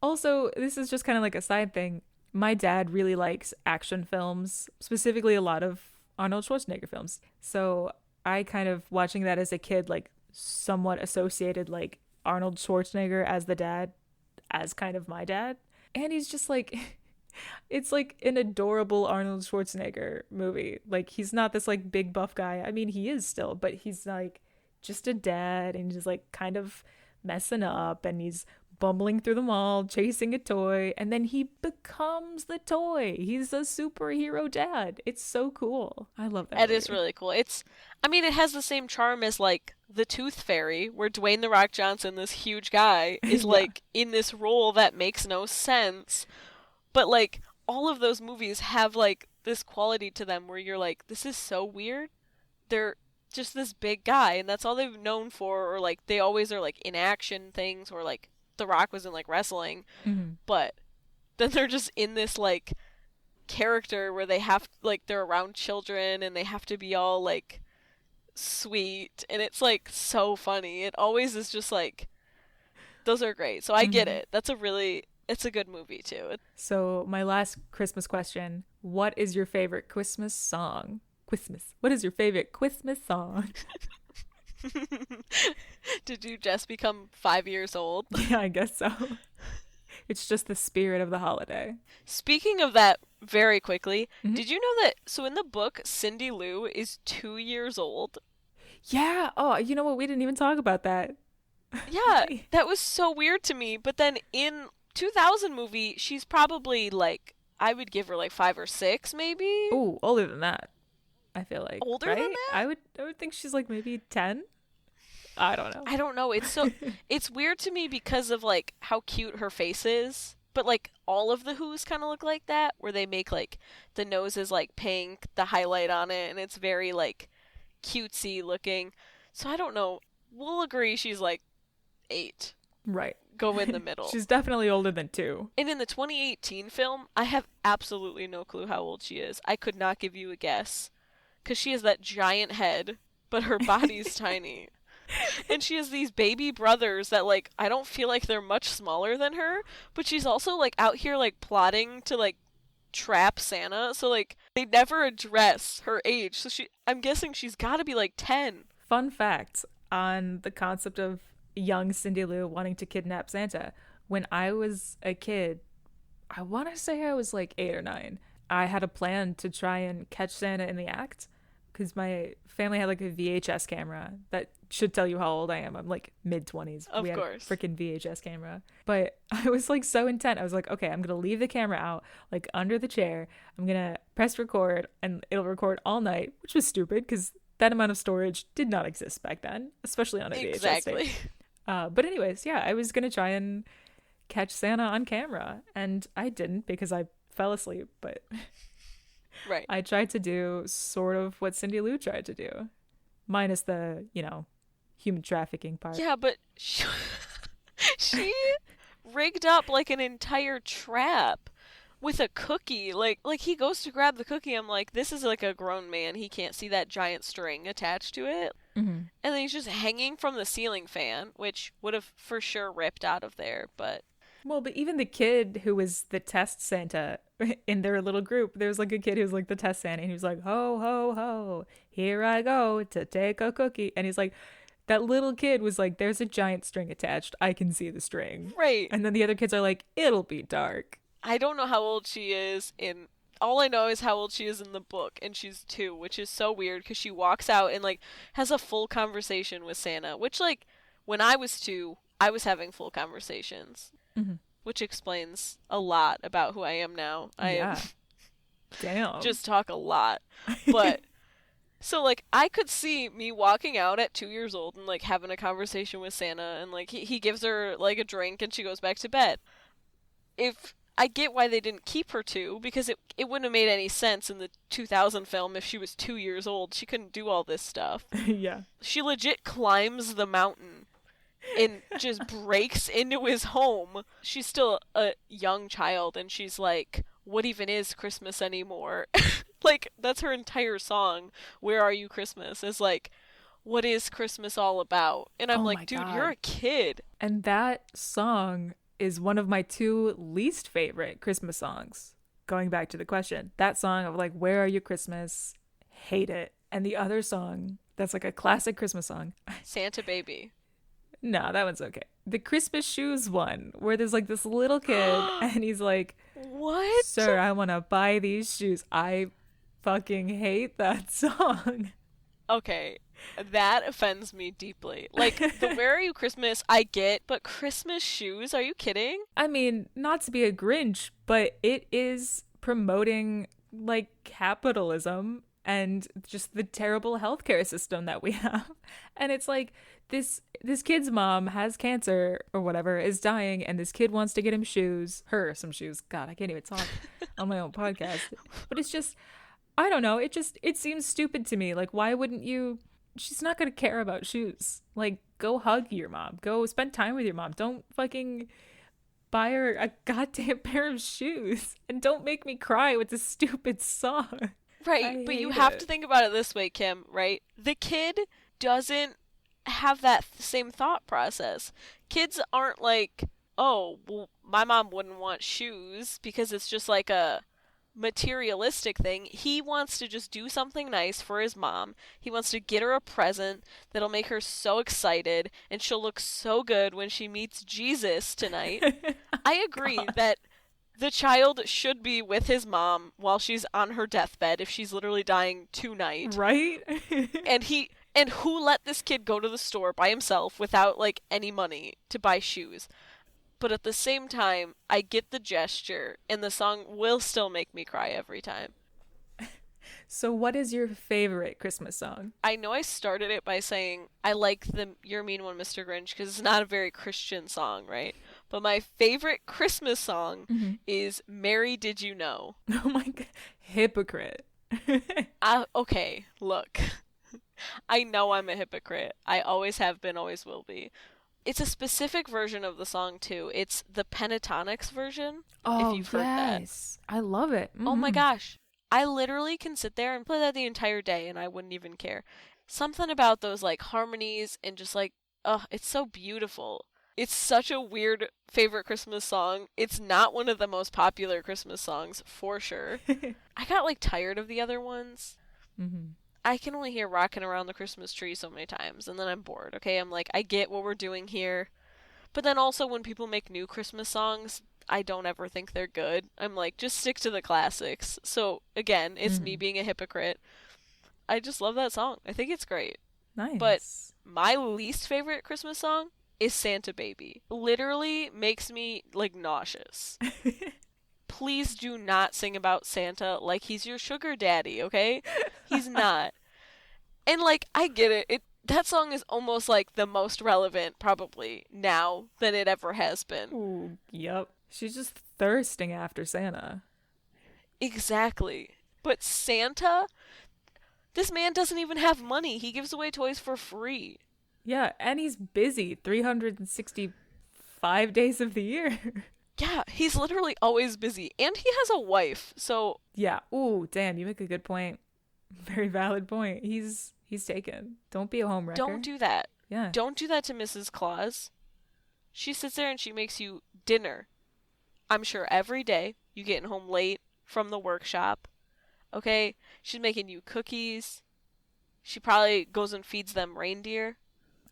also, this is just kind of like a side thing. My dad really likes action films, specifically a lot of Arnold Schwarzenegger films. So I kind of, watching that as a kid, like somewhat associated like Arnold Schwarzenegger as the dad, as kind of my dad. And he's just like, it's like an adorable Arnold Schwarzenegger movie. Like he's not this like big buff guy. I mean, he is still, but he's like just a dad and just like kind of messing up, and he's bumbling through the mall chasing a toy, and then he becomes the toy. He's a superhero dad. It's so cool. I love that It movie. is really cool. I mean, it has the same charm as like The Tooth Fairy, where Dwayne the Rock Johnson, this huge guy, is Yeah. like in this role that makes no sense. But like all of those movies have like this quality to them where you're like, this is so weird. They're just this big guy, and that's all they've known for, or like they always are like in action things, or like The Rock was in like wrestling, Mm-hmm. but then they're just in this like character where they have like they're around children and they have to be all like sweet, and it's like so funny. It always is just like those are great. So I get Mm-hmm. it. That's a really It's a good movie too. So my last Christmas question, what is your favorite Christmas song? Christmas. What is your favorite Christmas song? Did you just become 5 years old? Yeah, I guess so. It's just the spirit of the holiday. Speaking of that, very quickly, Mhm. did you know that, so in the book, Cindy Lou is 2 years old? Yeah. Oh, you know what? We didn't even talk about that. Yeah, that was so weird to me. But then in 2000 movie, she's probably like, I would give her like 5 or 6 maybe? Oh, older than that. I feel like, Older right? than that? I would think she's like maybe 10. I don't know. I don't know. It's weird to me because of like how cute her face is. But like all of the Who's kind of look like that, where they make like the nose is like pink, the highlight on it, and it's very like cutesy looking. So I don't know. We'll agree she's like 8. Right. Go in the middle. She's definitely older than 2. And in the 2018 film, I have absolutely no clue how old she is. I could not give you a guess. Because she has that giant head, but her body's tiny. And she has these baby brothers that, like, I don't feel like they're much smaller than her, but she's also, like, out here, like, plotting to, like, trap Santa. So, like, they never address her age. So I'm guessing she's gotta be, like, 10. Fun fact on the concept of young Cindy Lou wanting to kidnap Santa. When I was a kid, I want to say I was like 8 or 9. I had a plan to try and catch Santa in the act because my family had like a VHS camera that should tell you how old I am. I'm like mid-20s. Of we had course. a freaking VHS camera. But I was like so intent. I was like, okay, I'm going to leave the camera out like under the chair. I'm going to press record and it'll record all night, which was stupid because that amount of storage did not exist back then, especially on a VHS Exactly. tape. But anyways, yeah, I was going to try and catch Santa on camera and I didn't because I fell asleep, but Right. I tried to do sort of what Cindy Lou tried to do, minus the, human trafficking part. Yeah, but she rigged up like an entire trap with a cookie. Like he goes to grab the cookie. I'm like, this is like a grown man. He can't see that giant string attached to it. Mm-hmm. And then he's just hanging from the ceiling fan, which would have for sure ripped out of there. But Well, but even the kid who was the test Santa in their little group, there was like a kid who was like the test Santa, and he was like, ho, ho, ho, here I go to take a cookie. And he's like, that little kid was like, there's a giant string attached. I can see the string. right. And then the other kids are like, it'll be dark. I don't know how old she is in. All I know is how old she is in the book, and she's 2, which is so weird because she walks out and like has a full conversation with Santa, which like when I was 2, I was having full conversations, Mm-hmm. which explains a lot about who I am now. I am Damn. just talk a lot, but so like I could see me walking out at 2 years old and like having a conversation with Santa, and like he gives her like a drink and she goes back to bed. If I get why they didn't keep her 2, because it wouldn't have made any sense in the 2000 film if she was 2 years old. She couldn't do all this stuff. Yeah. She legit climbs the mountain and just breaks into his home. She's still a young child, and she's like, what even is Christmas anymore? Like, that's her entire song, Where Are You Christmas? Is like, what is Christmas all about? And I'm Oh my like, dude, God. you're a kid. And that song is one of my 2 least favorite Christmas songs. Going back to the question, that song of like, Where Are You Christmas? Hate it. And the other song that's like a classic Christmas song. Santa Baby. No, that one's okay. The Christmas Shoes one, where there's like this little kid and he's like, What? sir, I want to buy these shoes. I fucking hate that song. Okay, that offends me deeply. Like, the Where Are You Christmas, I get, but Christmas shoes? Are you kidding? I mean, not to be a Grinch, but it is promoting like capitalism and just the terrible healthcare system that we have. And it's like this kid's mom has cancer or whatever, is dying, and this kid wants to get him shoes, her some shoes. God, I can't even talk on my own podcast. But it's just, I don't know, it seems stupid to me. Like, why wouldn't you? She's not gonna care about shoes. Like, go hug your mom. Go spend time with your mom. Don't fucking buy her a goddamn pair of shoes. And don't make me cry with this stupid song. Right, but you hate have it. to think about it this way, Kim, right? The kid doesn't have that same thought process. Kids aren't like, oh, well, my mom wouldn't want shoes because it's just like a materialistic thing. He wants to just do something nice for his mom. He wants to get her a present that'll make her so excited and she'll look so good when she meets Jesus tonight. I agree that the child should be with his mom while she's on her deathbed if she's literally dying tonight. Right? And who let this kid go to the store by himself without like any money to buy shoes? But at the same time, I get the gesture, and the song will still make me cry every time. So what is your favorite Christmas song? I know I started it by saying I like the You're a Mean One, Mr. Grinch, because it's not a very Christian song, right? But my favorite Christmas song is Mary Did You Know? Oh my God. Hypocrite. Okay, look. I know I'm a hypocrite. I always have been, always will be. It's a specific version of the song, too. It's the Pentatonics version, if you've heard that. I love it. Oh my gosh. I literally can sit there and play that the entire day and I wouldn't even care. Something about those like harmonies and just like, oh, it's so beautiful. It's such a weird favorite Christmas song. It's not one of the most popular Christmas songs, for sure. I got like tired of the other ones. I can only hear Rockin' Around the Christmas Tree so many times, and then I'm bored, okay? I'm like, I get what we're doing here. But then also when people make new Christmas songs, I don't ever think they're good. I'm like, just stick to the classics. So, again, it's me being a hypocrite. I just love that song. I think it's great. Nice. But my least favorite Christmas song is Santa Baby. Literally makes me, like, nauseous. Please do not sing about Santa like he's your sugar daddy, okay? He's not. And, like, I get it. That song is almost, like, the most relevant, probably, now than it ever has been. Ooh, yep. She's just thirsting after Santa. Exactly. But Santa? This man doesn't even have money. He gives away toys for free. Yeah, and he's busy 365 days of the year. Yeah, he's literally always busy. And he has a wife, so... Yeah. Ooh, damn, you make a good point. Very valid point. He's taken. Don't be a homewrecker. Don't do that. Yeah. Don't do that to Mrs. Claus. She sits there and she makes you dinner. I'm sure every day you getting home late from the workshop. Okay? She's making you cookies. She probably goes and feeds them reindeer.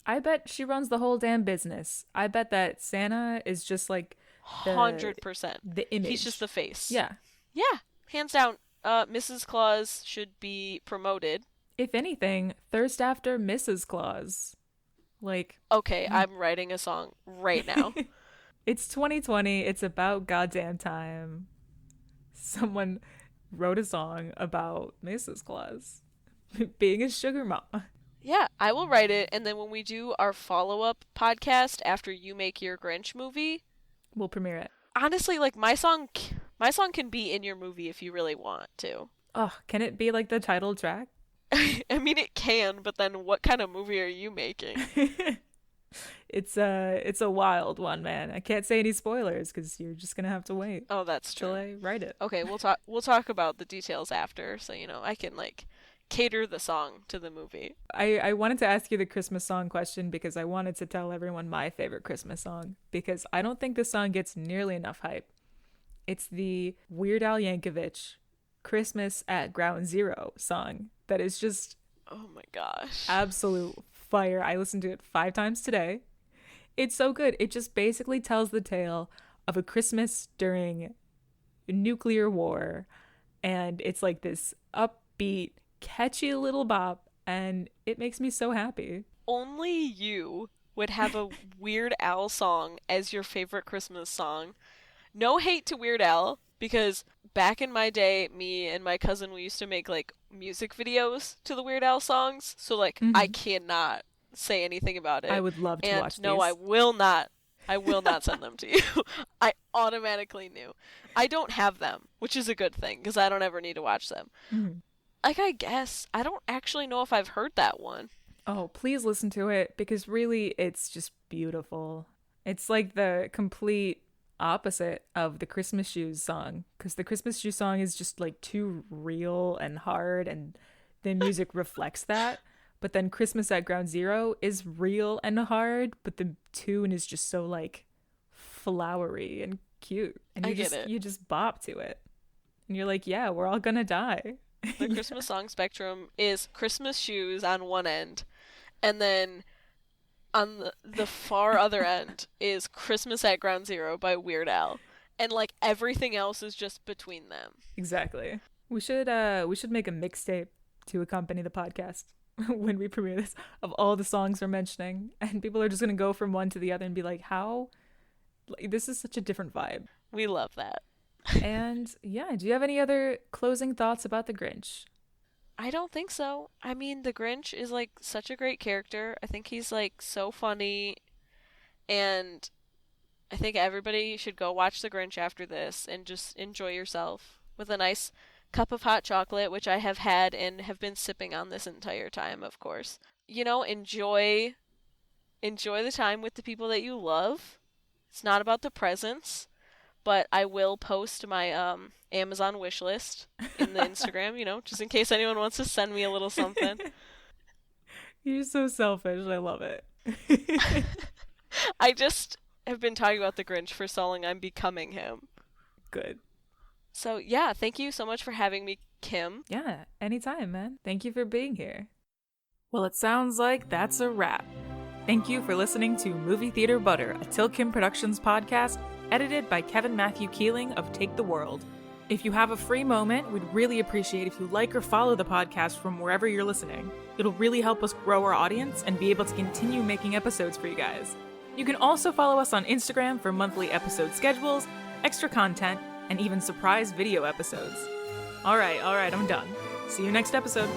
I bet she runs the whole damn business. I bet that Santa is just like 100%. The image. He's just the face. Yeah. Yeah. Hands down, Mrs. Claus should be promoted. If anything, thirst after Mrs. Claus. Like... Okay, I'm writing a song right now. It's 2020. It's about goddamn time. Someone wrote a song about Mrs. Claus being a sugar mama. Yeah, I will write it, and then when we do our follow-up podcast after you make your Grinch movie, we'll premiere it. Honestly, like my song can be in your movie if you really want to. Oh, can it be like the title track? I mean, it can, but then what kind of movie are you making? It's a wild one, man. I can't say any spoilers because you're just gonna have to wait. Oh, that's true. Till I write it. Okay, we'll talk about the details after, so I can like cater the song to the movie. I wanted to ask you the Christmas song question because I wanted to tell everyone my favorite Christmas song because I don't think this song gets nearly enough hype. It's the Weird Al Yankovic Christmas at Ground Zero song that is just, oh my gosh, absolute fire. I listened to it 5 times today. It's so good. It just basically tells the tale of a Christmas during nuclear war, and it's like this upbeat, catchy little bop, and it makes me so happy. Only you would have a Weird Al song as your favorite Christmas song. No hate to Weird Al, because back in my day, me and my cousin, we used to make like music videos to the Weird Al songs, so like I cannot say anything about it. I would love to watch these. No, I will not send them to you. I automatically knew. I don't have them, which is a good thing because I don't ever need to watch them. Like, I guess I don't actually know if I've heard that one. Oh, please listen to it because really it's just beautiful. It's like the complete opposite of the Christmas Shoes song because the Christmas Shoes song is just like too real and hard, and the music reflects that. But then Christmas at Ground Zero is real and hard, but the tune is just so like flowery and cute. And I get it. You just bop to it. And you're like, yeah, we're all gonna die. The Christmas song spectrum is Christmas Shoes on one end, and then on the far other end is Christmas at Ground Zero by Weird Al. And like everything else is just between them. Exactly. We should make a mixtape to accompany the podcast when we premiere this of all the songs we're mentioning, and people are just gonna go from one to the other and be like, how, like, this is such a different vibe. We love that. And yeah, do you have any other closing thoughts about the Grinch? I don't think so. I mean, the Grinch is like such a great character. I think he's like so funny, and I think everybody should go watch the Grinch after this and just enjoy yourself with a nice cup of hot chocolate, which I have had and have been sipping on this entire time, of course. You know, enjoy the time with the people that you love. It's not about the presents, but I will post my Amazon wish list in the Instagram, you know, just in case anyone wants to send me a little something. You're so selfish. I love it. I just have been talking about the Grinch for so long, I'm becoming him. Good. So yeah, thank you so much for having me, Kim. Yeah, anytime, man. Thank you for being here. Well, it sounds like that's a wrap. Thank you for listening to Movie Theater Butter, a Till Kim Productions podcast, edited by Kevin Matthew Keeling of Take the World. If you have a free moment, we'd really appreciate if you like or follow the podcast from wherever you're listening. It'll really help us grow our audience and be able to continue making episodes for you guys. You can also follow us on Instagram for monthly episode schedules, extra content, and even surprise video episodes. All right, I'm done. See you next episode.